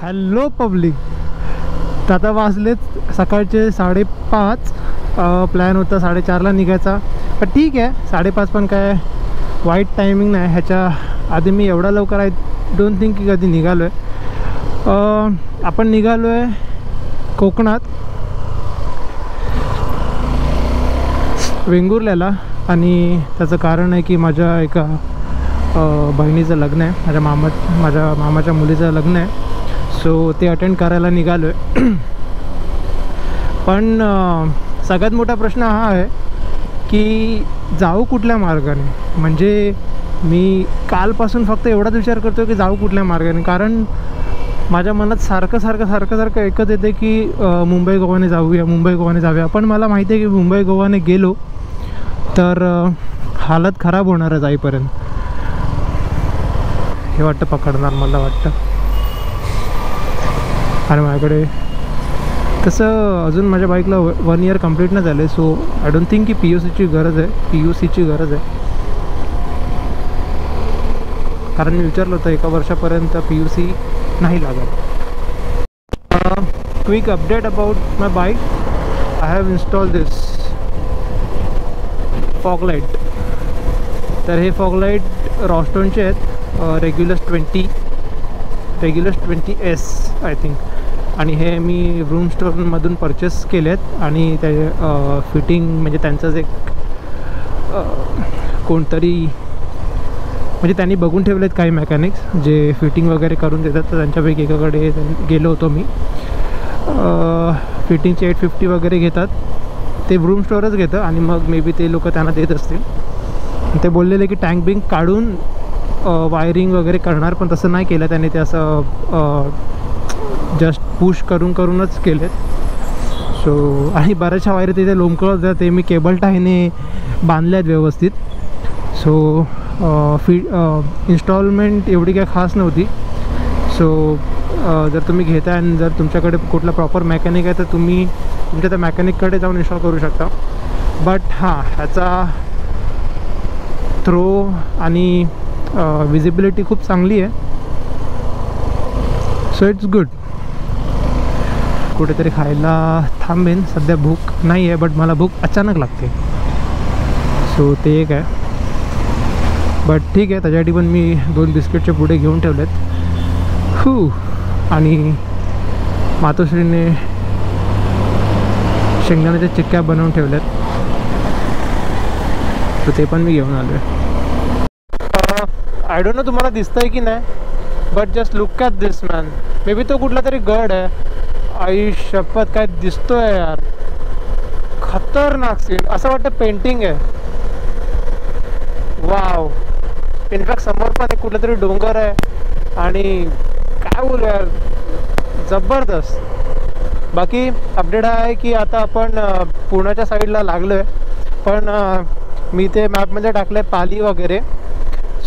Hello public. तर आता वाजलेत सकाळचे 5:30. प्लॅन होता 4:30ला निघायचा, पण ठीक आहे 5:30 पण काय वाईट टायमिंग नाही. ह्याच्या आधी मी एवढा लवकर आय डोंट थिंक की कधी निघालो आहे. आपण निघालो आहे कोकणात, वेंगुर्ल्याला. आणि त्याचं कारण आहे की माझ्या एका बहिणीचं लग्न आहे, माझ्या मामाच्या मुलीचं लग्न आहे. सो ते अटेंड करायला निघालो आहे. पण सगळ्यात मोठा प्रश्न हा आहे की जाऊ कुठल्या मार्गाने. म्हणजे मी कालपासून फक्त एवढाच विचार करतो की जाऊ कुठल्या मार्गाने, कारण माझ्या मनात सारखं एकच येते की मुंबई गोवाने जाऊया. पण मला माहिती आहे की मुंबई गोवाने गेलो तर हालत खराब होणार आहे जाईपर्यंत. हे वाटतं पकडणार मला वाटतं. आणि माझ्याकडे तसं अजून माझ्या बाईकला 1 इयर कंप्लीट नाही झालं आहे. सो आय डोंट थिंक की PUCची गरज आहे. कारण मी विचारलं होतं 1 वर्षापर्यंत PUC नाही लागत. Quick update about my bike. I have install this fog light. तर हे फॉग लाईट रॉस्टॉनचे आहेत, रेग्युलस 20S आय थिंक. आणि हे मी रूम स्टोअरमधून परचेस केले आहेत. आणि ते फिटिंग म्हणजे त्यांचंच एक कोणतरी म्हणजे त्यांनी बघून ठेवले आहेत काही मेकॅनिक्स जे फिटिंग वगैरे करून देतात. तर त्यांच्यापैकी एकाकडे गेलो होतो मी. फिटिंगचे 850 वगैरे घेतात, ते रूम स्टोअरच घेतं. आणि मग मे बी ते लोक त्यांना देत असतील. ते बोललेले की टँक बिंक काढून वायरिंग वगैरे करणार, पण तसं नाही केलं त्यांनी. ते असं जस्ट पुश करूनच केलेत. सो आणि बऱ्याचशा वायरी तिथे लोंबकळत होत्या, ते मी केबल टायने बांधल्या आहेत व्यवस्थित. सो इन्स्टॉलमेंट एवढी काय खास नव्हती. सो जर तुम्ही घेताय आणि जर तुमच्याकडे कुठला प्रॉपर मेकॅनिक आहे तर तुम्ही तुमच्या त्या मेकॅनिककडे जाऊन इन्स्टॉल करू शकता. बट हां, ह्याचा थ्रो आणि विजिबिलिटी खूप चांगली आहे. So it's good. कुठेतरी खायला थांबेन. सध्या भूक नाही आहे, बट मला भूक अचानक लागते. सो ते एक आहे. बट ठीक आहे, त्याच्यासाठी पण मी 2 बिस्किटचे पुढे घेऊन ठेवलेत. आणि मातोश्रीने शेंगदाण्याच्या चिक्क्या बनवून ठेवल्यात, तर ते पण मी घेऊन आलो आहे. आय डोंट नो तुम्हाला दिसतंय की नाही, but just look at this man. May be तो कुठला तरी गड आहे. आई शपथ काय दिसतोय यार, खतरनाक सीन. असं वाटतं पेंटिंग आहे. वाव. इनफॅक्ट समोर पण एक कुठला तरी डोंगर आहे. आणि काय बोलू यार, जबरदस्त. बाकी अपडेट आहे की आता आपण पुण्याच्या साईडला लागलो आहे. पण मी ते मॅपमध्ये टाकलं आहे पाली वगैरे.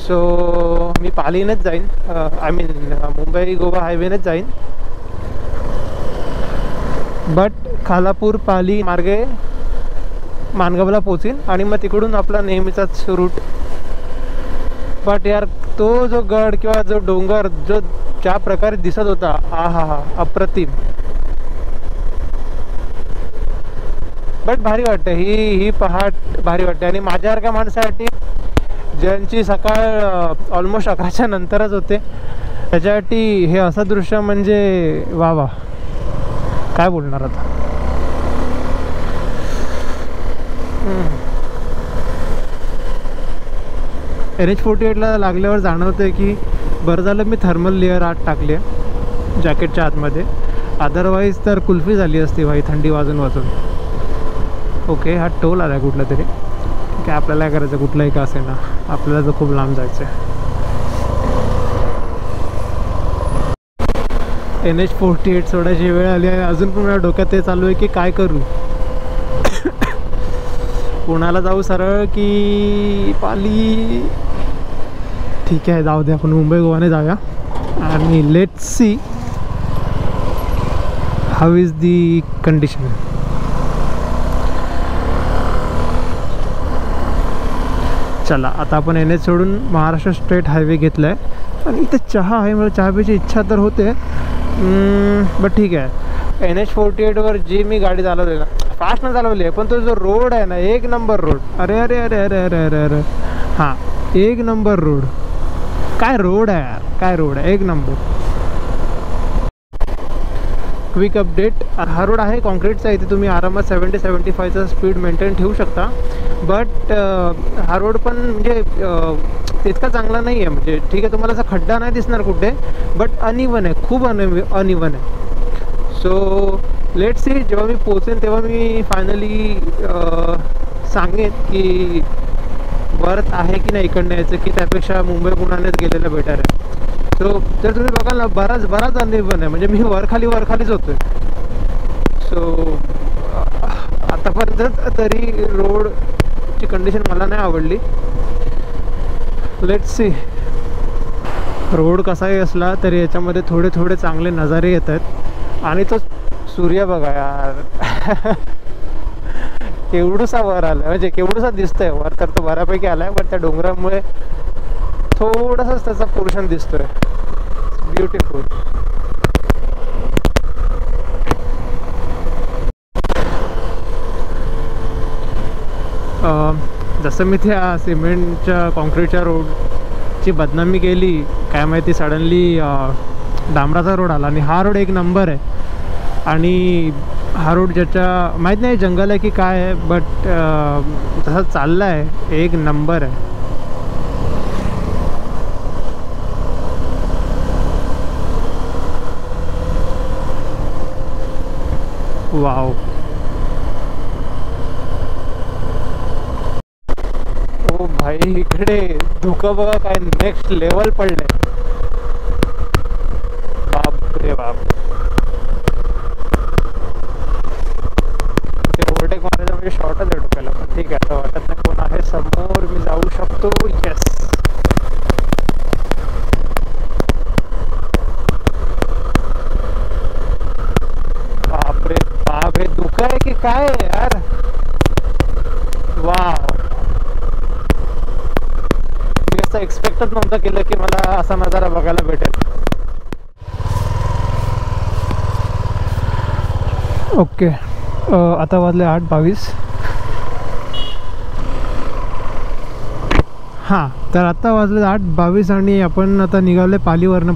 सो मी पालीनेच जाईन, आय मीन मुंबई गोवा हायवेनेच जाईन. बट खालापूर पाली मार्गे माणगावला पोचीन आणि मग तिकडून आपला नेहमीचाच रूट. बट यार तो जो गड किंवा जो डोंगर जो ज्या प्रकारे दिसत होता, हा अप्रतिम. बट भारी वाटतं ही पहाट भारी वाटते. आणि माझ्यासारख्या माणसासाठी ज्यांची सकाळ ऑलमोस्ट 11च्या नंतरच होते, त्याच्यासाठी हे असं दृश्य म्हणजे वा. काय बोलणार आता. NH48ला लागल्यावर जाणवतं की बरं झालं मी थर्मल लेअर आत टाकली आहे जॅकेटच्या आतमध्ये. अदरवाईज तर कुल्फी झाली असती भाई, थंडी वाजून. ओके, हा टोल आला आहे कुठला तरी. काय आपल्याला काय करायचं, कुठलाही का असे ना, आपल्याला तर खूप लांब जायचं आहे. NH48 सोडायची वेळ आली आहे. अजून पण माझ्या डोक्यात ते चालू आहे की काय करू. पुण्याला जाऊ सरळ की पाली. ठीक आहे, जाऊ दे, आपण मुंबई गोवाने जाऊया. आणि let's see how is the condition. चला, आता आपण NH सोडून महाराष्ट्र स्टेट हायवे घेतला आहे. आणि इथे चहा आहे, मला चहा प्यायची इच्छा तर होते, बट ठीक आहे. NH48वर जी मी गाडी चालवली ना, फास्ट नाही चालवली आहे, पण तो जो रोड आहे ना, एक नंबर रोड. अरे अरे अरे अरे अरे अरे अरे हां, एक नंबर रोड. काय रोड आहे यार, काय रोड आहे, एक नंबर. क्विक अपडेट, हा रोड आहे कॉन्क्रीटचा. इथे तुम्ही आरामात 70-75चा स्पीड मेंटेन ठेवू शकता. बट हा रोड पण म्हणजे तितका चांगला नाही आहे. म्हणजे ठीक आहे, तुम्हाला असा खड्डा नाही दिसणार कुठे, बट अनइवन आहे, खूप अनइवन आहे. सो लेट सी, जेव्हा मी पोचेन तेव्हा मी फायनली सांगेन की वर्थ आहे की नाही इकडनं यायचं, की त्यापेक्षा मुंबई पुण्यानेच गेलेलं बेटर आहे. सो जर तुम्ही बघाल ना, बराच अनइवन आहे. म्हणजे मी वरखालीच होतो आहे. सो आतापर्यंत तरी रोडची कंडिशन मला नाही आवडली. Let's see. रोड कसाही असला तरी याच्यामध्ये थोडे चांगले नजारे येत आहेत. आणि तो सूर्य बघा यार, केवढूसा वर आला, म्हणजे केवढूसा दिसतोय वर. तर तो बऱ्यापैकी आलाय, पण त्या डोंगरामुळे थोडासाच त्याचा पोर्शन दिसतोय. ब्युटिफुल. जसं मी त्या सिमेंटच्या कॉन्क्रीटच्या रोडची बदनामी केली, काय माहिती सडनली डांबराचा रोड आला. आणि हा रोड एक नंबर आहे. आणि हा रोड ज्याच्या माहीत नाही जंगल आहे की काय आहे, बट तसा चालला आहे, एक नंबर आहे. वाव. ओ भाई, इकडे धुकं बघा, काय नेक्स्ट लेवल पडलंय. बाप रे बाप. ते ओव्हरटेक मारायचं म्हणजे शॉर्टच आहे डोक्याला. पण ठीक आहे, आता वाटत नाही कोण आहे समोर, मी जाऊ शकतो. येस. बापरे बाप, हे धुकं आहे की काय यार. वाव. मी असं एक्सपेक्टच नव्हतं केलं की मला असा नजारा बघायला भेटेल. ओके, आता वाजले 8:22. हां, तर आत्ता वाजले 8:22 आणि आपण आता निघालो आहे पालीवरनं.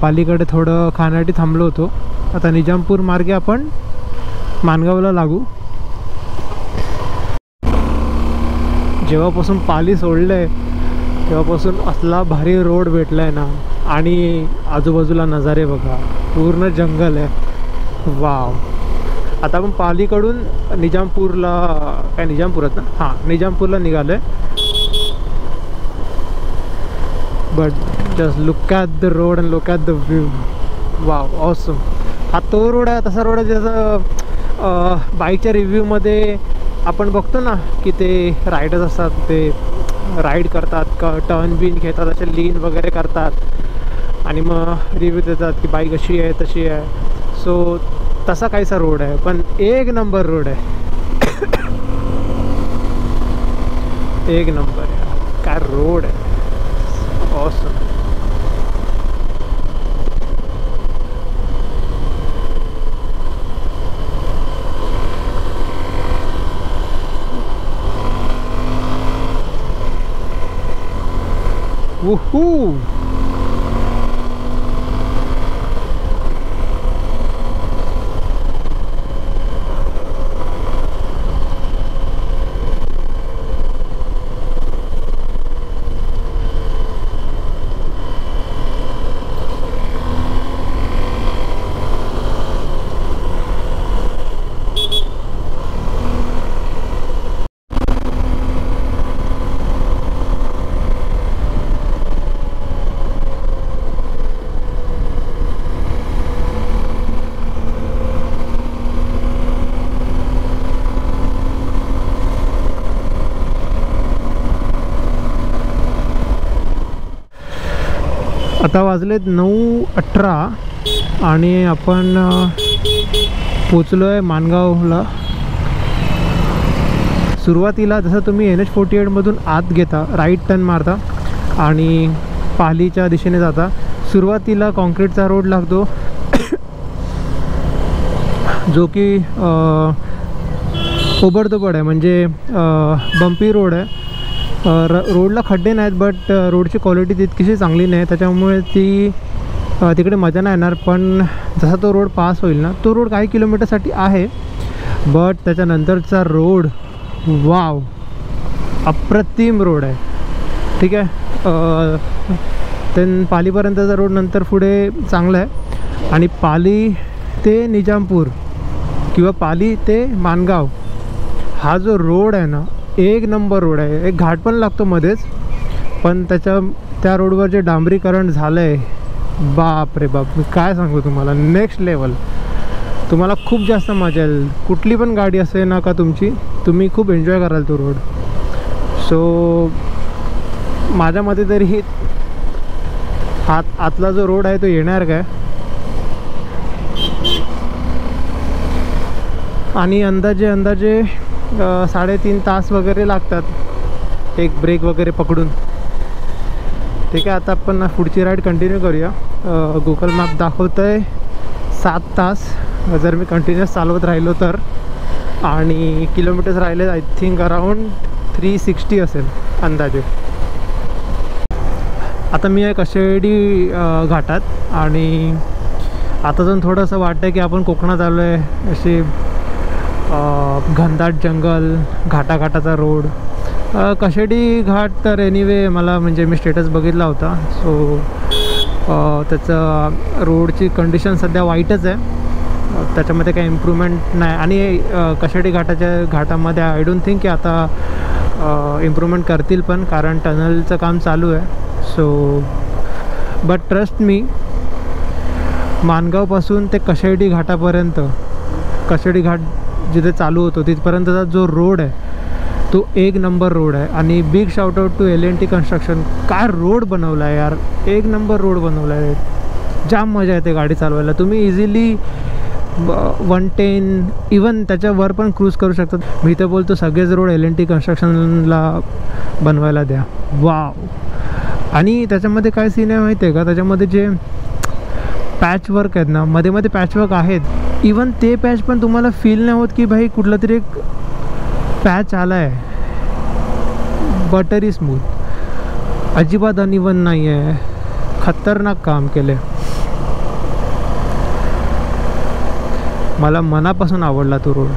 पालीकडे थोडं खाण्यासाठी थांबलो होतो. आता निजामपूर मार्गे आपण माणगावला लागू. जेव्हापासून पाली सोडलं आहे तेव्हापासून असला भारी रोड भेटला आहे ना. आणि आजूबाजूला नजारे बघा, पूर्ण जंगल आहे. वाव. आता आपण पालीकडून निजामपूरला, काय निजामपूरात ना, हां निजामपूरला निघालो आहे. But just look at the road and look at the view. Wow, awesome. हा तो रोड आहे, तसा रोड आहे जसं बाईकच्या रिव्ह्यूमध्ये आपण बघतो ना, की ते रायडर्स असतात, ते राईड करतात, टर्न बिन घेतात, असे लीन वगैरे करतात आणि मग रिव्ह्यू देतात की बाईक अशी आहे तशी आहे. सो तसा काहीसा रोड आहे, पण एक नंबर रोड आहे. एक नंबर आहे, काय रोड आहे. ऑसम. Woohoo! आता वाजलेत 9:18 आणि आपण पोचलो आहे माणगावला. सुरुवातीला जसं तुम्ही NH48मधून आत घेता, राईट टर्न मारता आणि पालीच्या दिशेने जाता. सुरुवातीला कॉन्क्रीटचा रोड लागतो जो की ओबडधोबड आहे, म्हणजे बम्पी रोड आहे. रोडला खड्डे नाहीत, बट रोडची क्वालिटी तितकीशी चांगली नाही, त्याच्यामुळे तिकडे मजा नाही येणार. पण जसा तो रोड पास होईल ना, तो रोड काही किलोमीटरसाठी आहे, बट त्याच्यानंतरचा रोड वाव, अप्रतिम रोड आहे. ठीक आहे. देन पालीपर्यंतचा रोड नंतर पुढे चांगला आहे. आणि पाली ते निजामपूर किंवा पाली ते माणगाव हा जो रोड आहे ना, एक नंबर रोड आहे. एक घाट पण लागतो मध्येच, पण त्या रोडवर जे डांबरीकरण झालं आहे, बाप रे बाप, मी काय सांगू तुम्हाला, नेक्स्ट लेवल. तुम्हाला खूप जास्त मजा येईल. कुठली पण गाडी असेल ना का तुमची, तुम्ही खूप एन्जॉय कराल तो रोड. सो माझ्या मते तरी आतला जो रोड आहे तो येणार काय, आणि अंदाजे 3.5 तास वगैरे लागतात एक ब्रेक वगैरे पकडून. ठीक आहे. आता आपण पुढची राईड कंटिन्यू करूया. गुगल मॅप दाखवतं आहे 7 तास जर मी कंटिन्युअस चालवत राहिलो तर, आणि किलोमीटर्स राहिले आय थिंक अराऊंड 360 असेल अंदाजे. आता मी आहे कशेडी घाटात, आणि आता जाऊन थोडंसं वाटतं की आपण कोकणात आलो आहे. अशी घनदाट जंगल, घाटाघाटाचा रोड. कशेडी घाट तर एनिवे मला, म्हणजे मी स्टेटस बघितला होता, सो त्याचं रोडची कंडिशन सध्या वाईटच आहे, त्याच्यामध्ये काही इम्प्रूव्हमेंट नाही. आणि कशेडी घाटामध्ये आय डोंट थिंक की आता इम्प्रूव्हमेंट करतील, पण कारण टनलचं काम चालू आहे. सो बट ट्रस्ट मी, माणगावपासून ते कशेडी घाटापर्यंत, कशेडी घाट जिथे चालू होतो तिथपर्यंतचा जो रोड आहे तो एक नंबर रोड आहे. आणि big shout out to L&T construction. काय रोड बनवला आहे यार, एक नंबर रोड बनवला आहे. जाम मजा येते गाडी चालवायला. तुम्ही इझिली 110 इवन त्याच्यावर पण क्रूज करू शकतात. मी तर बोलतो सगळेच रोड L&T कन्स्ट्रक्शनला बनवायला द्या. वाव. आणि त्याच्यामध्ये काय सीन आहे माहिती आहे का, त्याच्यामध्ये जे पॅचवर्क आहेत ना, मध्ये मध्ये पॅचवर्क आहेत, इवन ते पॅच पण तुम्हाला फील नाही होत की भाई कुठला तरी एक पॅच आला आहे. बटरी स्मूथ, अजिबात अनइवन नाही आहे. खतरनाक काम केले. मला मनापासून आवडला तो रोड.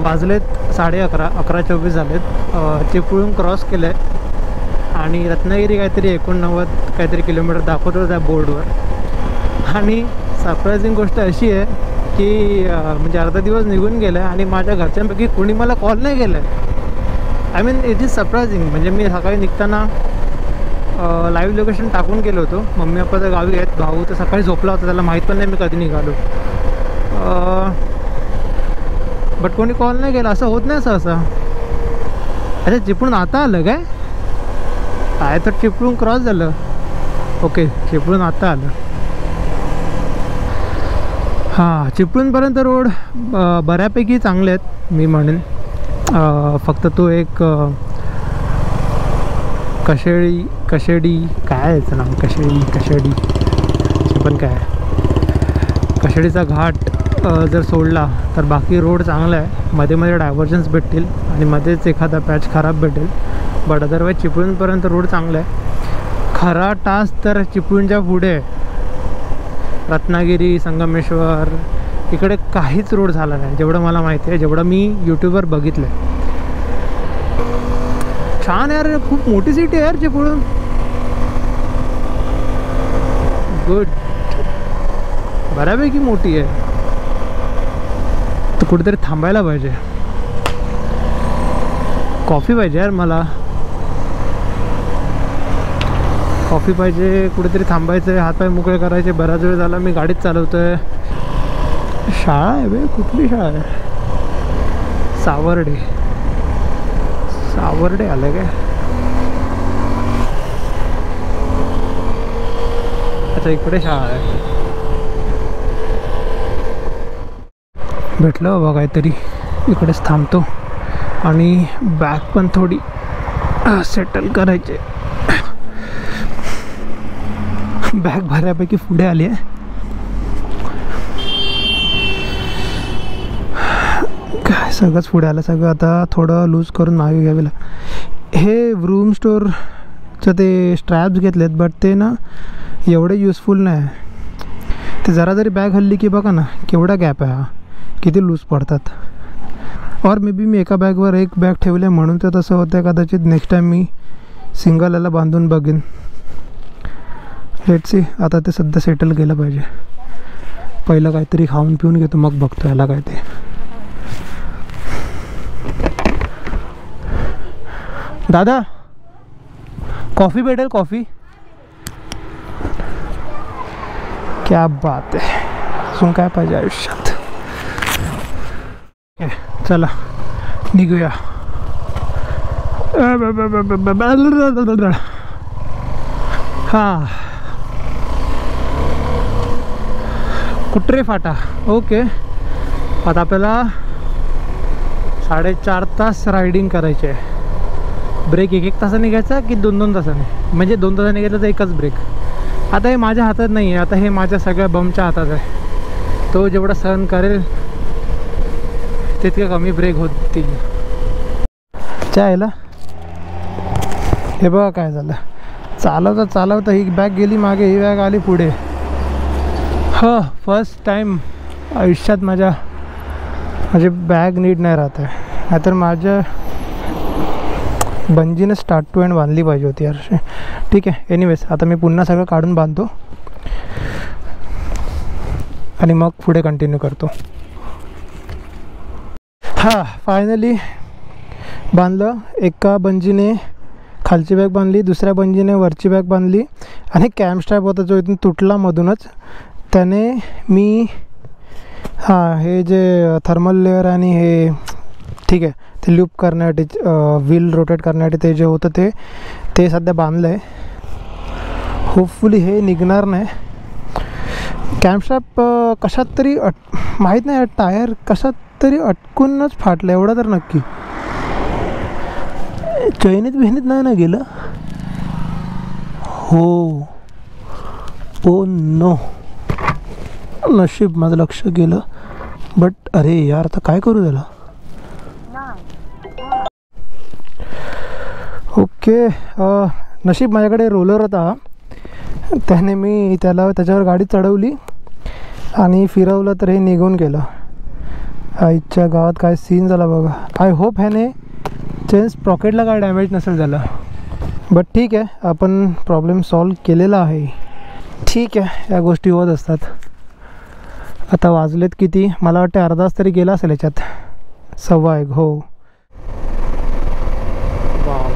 वाजलेत 11:30, 11:24 झालेत. चिपळूण क्रॉस केलं आहे, आणि रत्नागिरी काहीतरी 89 काहीतरी किलोमीटर दाखवतो त्या बोर्डवर. आणि सरप्रायझिंग गोष्ट अशी आहे की म्हणजे अर्धा दिवस निघून गेला आहे आणि माझ्या घरच्यांपैकी कोणी मला कॉल नाही केला आहे. I mean it is surprising. म्हणजे मी सकाळी निघताना लाईव्ह लोकेशन टाकून गेलो होतो. मम्मी पप्पा तर गावी आहेत, भाऊ तर सकाळी झोपला होता, त्याला माहीत पण नाही मी कधी निघालो. बट कोणी कॉल नाही केला. असं होत नाही सहसा. अच्छा, चिपळूण आता आलं काय तर चिपळूण क्रॉस झालं. ओके, चिपळूण आता आलं. हां, चिपळूणपर्यंत रोड बऱ्यापैकी चांगले आहेत मी म्हणेन. फक्त तो एक कशेडी काय आहे याचं नाव, कशेडी पण काय, कशेडीचा घाट जर सोडला तर बाकी रोड चांगला आहे. मध्ये मध्ये डायव्हर्जन्स भेटतील आणि मध्येच एखादा पॅच खराब भेटेल, बट अदरवाईज चिपळूणपर्यंत रोड चांगला आहे. खरा टास्क तर चिपळूणच्या पुढे, रत्नागिरी, संगमेश्वर इकडे काहीच रोड झाला नाही जेवढं मला माहिती आहे, जेवढं मी यूट्यूबवर बघितलं आहे. छान यार, खूप मोठी सिटी आहे यार चिपळूण. गुड, बऱ्यापैकी मोठी आहे. तर कुठेतरी थांबायला पाहिजे. कॉफी पाहिजे यार मला, कॉफी पाहिजे. कुठेतरी थांबायचं आहे, हातपाय मोकळे करायचे. बराच वेळ झाला मी गाडीच चालवतो आहे. शाळा आहे बे, कुठली शाळा आहे? सावर्डे आलं काय? अच्छा, इकडे शाळा आहे. भेटलं बाबा काहीतरी. इकडेच थांबतो आणि बॅग पण थोडी सेटल करायचे. बॅग बऱ्यापैकी पुढे आली आहे. काय सगळंच पुढे आलं सगळं. आता थोडं लूज करून मागे घ्यावे लागेल. हे रूम स्टोअरचं ते स्ट्रॅप्स घेतलेत बट ते ना एवढे युजफुल नाही. ते जरा जरी बॅग हल्ली की बघा ना केवढा गॅप आहे हा, किती लूज पडतात. और मे बी मी एका बॅगवर एक बॅग ठेवले म्हणून ते तसं होतं. कदाचित नेक्स्ट टाईम मी सिंगल याला बांधून बघेन. Let's see. आता ते सध्या सेटल केलं पाहिजे. पहिलं काहीतरी खाऊन पिऊन घेतो मग बघतो याला काय ते. दादा कॉफ़ी भेटेल? कॉफ़ी? क्या बात आहे. अजून काय पाहिजे आयुष्यात. चला निघूया. हां कुट्रे फाटा. ओके. आता आपल्याला 4.5 तास रायडिंग करायची आहे. ब्रेक 1-1 तासाने घ्यायचा की 2-2 तासाने? म्हणजे 2 तासाने घेतलं तर एकच ब्रेक. आता हे माझ्या हातात नाही आहे. आता हे माझ्या सगळ्या बमच्या हातात आहे. तो जेवढा सहन करेल तितके कमी ब्रेक होतील. चायला हे बघा काय झालं. चालवता चालवता ही बॅग गेली मागे, ही बॅग आली पुढे. हो फर्स्ट टाईम आयुष्यात माझी बॅग नीट नाही राहत आहे. नाहीतर माझ्या बंजीने स्टार्ट टू एंड बांधली पाहिजे होती यार. ठीक आहे. एनिवेज आता मी पुन्हा सगळं काढून बांधतो आणि मग पुढे कंटिन्यू करतो. हां फायनली बांधलं. एका बंजीने खालची बॅग बांधली, दुसऱ्या बंजीने वरची बॅग बांधली आणि कॅम्प स्ट्रॅप होता जो इथून तुटला मधूनच, त्याने मी हे जे थर्मल लेअर आणि हे ठीक आहे ते लूप करण्यासाठी व्हील रोटेट करण्यासाठी ते जे होतं ते सध्या बांधलं आहे. होपफुली हे निघणार नाही. कॅम्प स्ट्रॅप कशात तरी माहीत नाही टायर कशात तरी अटकूनच फाटलं एवढं तर नक्की. चैनीत बिहनीत नाही ना गेलं? हो. Oh no. नशीब माझं लक्ष गेलं. बट अरे यार आता काय करू त्याला. ओके. नशीब माझ्याकडे रोलर होता. त्याने मी त्याच्यावर गाडी चढवली आणि फिरवलं तर हे निघून गेलं. आईच्या गावात काय सीन झाला बघा. आय होप ह्याने चेन स्प्रॉकेटला काय डॅमेज नसेल झालं. बट ठीक आहे आपण प्रॉब्लेम सॉल्व केलेला आहे. ठीक आहे या गोष्टी होत असतात. आता वाजलेत किती? मला वाटतं अर्धा तास तरी गेला असेल याच्यात. 1:15. हो. वाव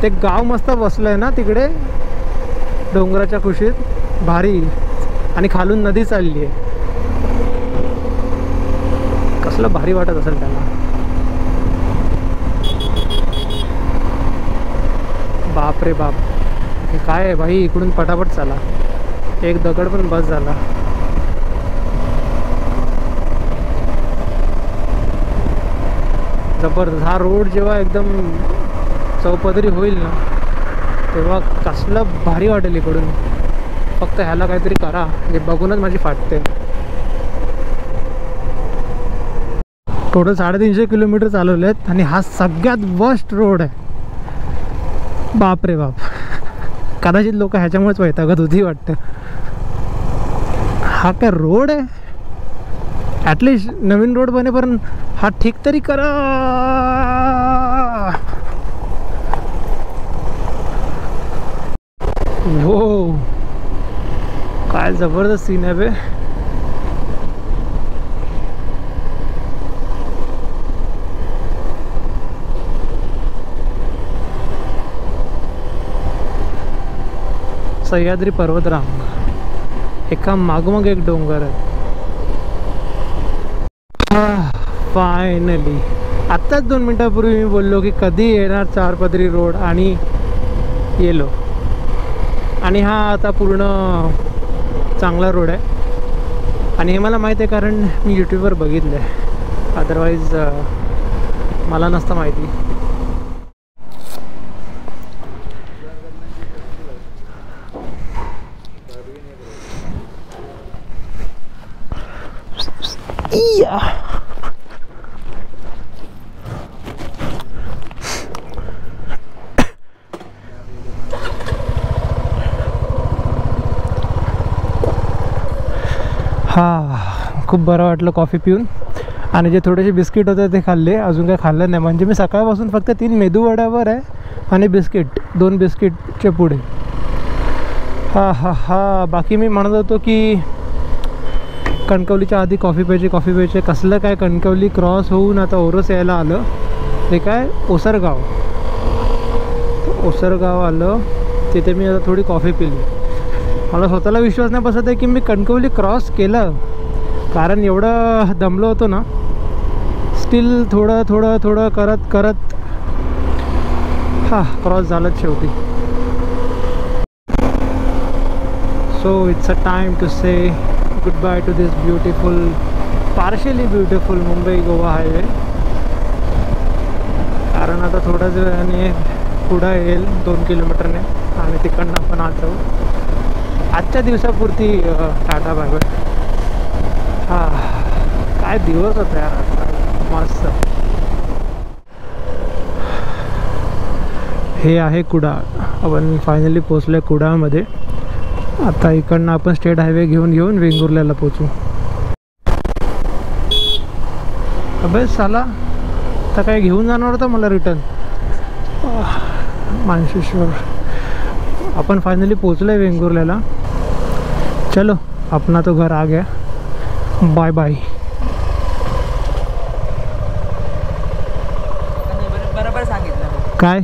ते गाव मस्त बसलं आहे ना तिकडे डोंगराच्या कुशीत. भारी. आणि खालून नदी चालली आहे. कसलं भारी वाटत असेल त्याला. बाप रे बाप. हे काय आहे भाई. इकडून पटापट चाला. एक दगड पण बस झाला. जबरदस्त. हा रोड जेव्हा एकदम चौपदरी होईल ना तेव्हा कसलं भारी वाटेल इकडून. फक्त ह्याला काहीतरी करा. हे बघूनच माझी फाटते. टोटल 350 किलोमीटर चालवले आहेत आणि हा सगळ्यात वर्स्ट रोड आहे. बाप रे बाप. कदाचित लोक ह्याच्यामुळेच वैतागत होती वाटतं. हा काय रोड आहे. ॲटलिस्ट नवीन रोड बनेपर्यंत हा ठीक तरी करा. हो काय जबरदस्त सीन आहे बे. सह्याद्री पर्वतरांग एका मागोमाग एक डोंगर आहे. फायनली. आत्ताच 2 मिनटापूर्वी मी बोललो की कधी येणार 4 पदरी रोड आणि येलो. आणि हा आता पूर्ण चांगला रोड आहे आणि हे मला माहीत आहे कारण मी यूट्यूबवर बघितलं आहे. अदरवाईज मला नसतं माहिती. इया. हा, खूप बरं वाटलं कॉफी पिऊन. आणि जे थोडेसे बिस्किट होते ते खाल्ले, अजून काही खाल्लं नाही. म्हणजे मी सकाळपासून फक्त 3 मेदूवड्यावर आहे आणि बिस्किट, 2 बिस्किटचे पुढे. हा हा हा. बाकी मी म्हणत होतो की कणकवलीच्या आधी कॉफी प्यायची. कसलं काय, कणकवली क्रॉस होऊन आता ओरोस यायला आलं. ते काय ओसरगाव आलं. तिथे मी आता थोडी कॉफी पिली. मला स्वतःला विश्वास नाही बसत आहे की मी कणकवली क्रॉस केलं, कारण एवढं दमलो होतो ना. स्टील थोडं करत हा क्रॉस झालंच शेवटी. So it's a time to say good bye to this beautiful, partially beautiful Mumbai Goa highway. कारण आता थोड्याच वेळाने पुढं येईल 2 किलोमीटरने आणि तिकडनं आपण आत जाऊ. आजच्या दिवसापुरती टाटा बाय बाय. हा, काय दिवस होता यार, मस्त. हे आहे कुडाळ. आपण फायनली पोचलो कुडाळमध्ये. आता इकडनं आपण स्टेट हायवे घेऊन वेंगुर्ल्याला पोचू. अबे साला, आता काय घेऊन जाणार होता मला रिटर्न. मानशेश्वर. अपन फाइनली पोचले वेंगुर्ल्याला. चलो, अपना तो घर आ गया. Bye bye. बरोबर सांगितलं काय